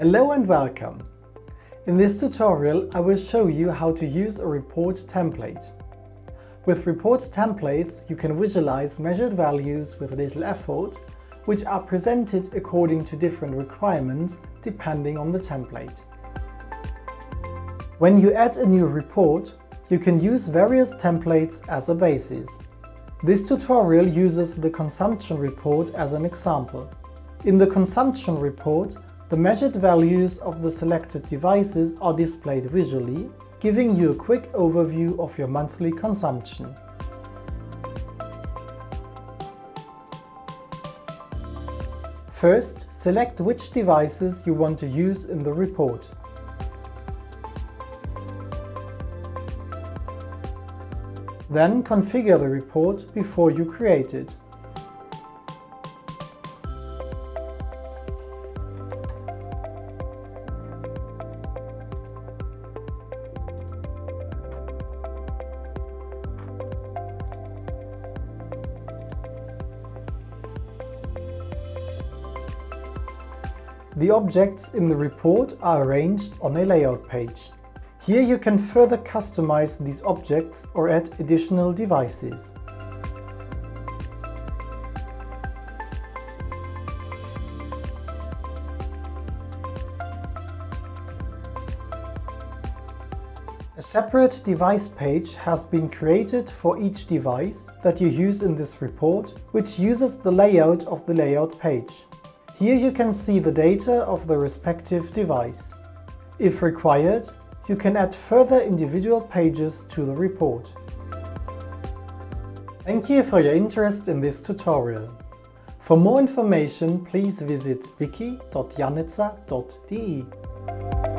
Hello and welcome! In this tutorial I will show you how to use a report template. With report templates you can visualize measured values with little effort, which are presented according to different requirements depending on the template. When you add a new report, you can use various templates as a basis. This tutorial uses the consumption report as an example. In the consumption report, the measured values of the selected devices are displayed visually, giving you a quick overview of your monthly consumption. First, select which devices you want to use in the report. Then configure the report before you create it. The objects in the report are arranged on a layout page. Here you can further customize these objects or add additional devices. A separate device page has been created for each device that you use in this report, which uses the layout of the layout page. Here you can see the data of the respective device. If required, you can add further individual pages to the report. Thank you for your interest in this tutorial. For more information, please visit wiki.janitzer.de.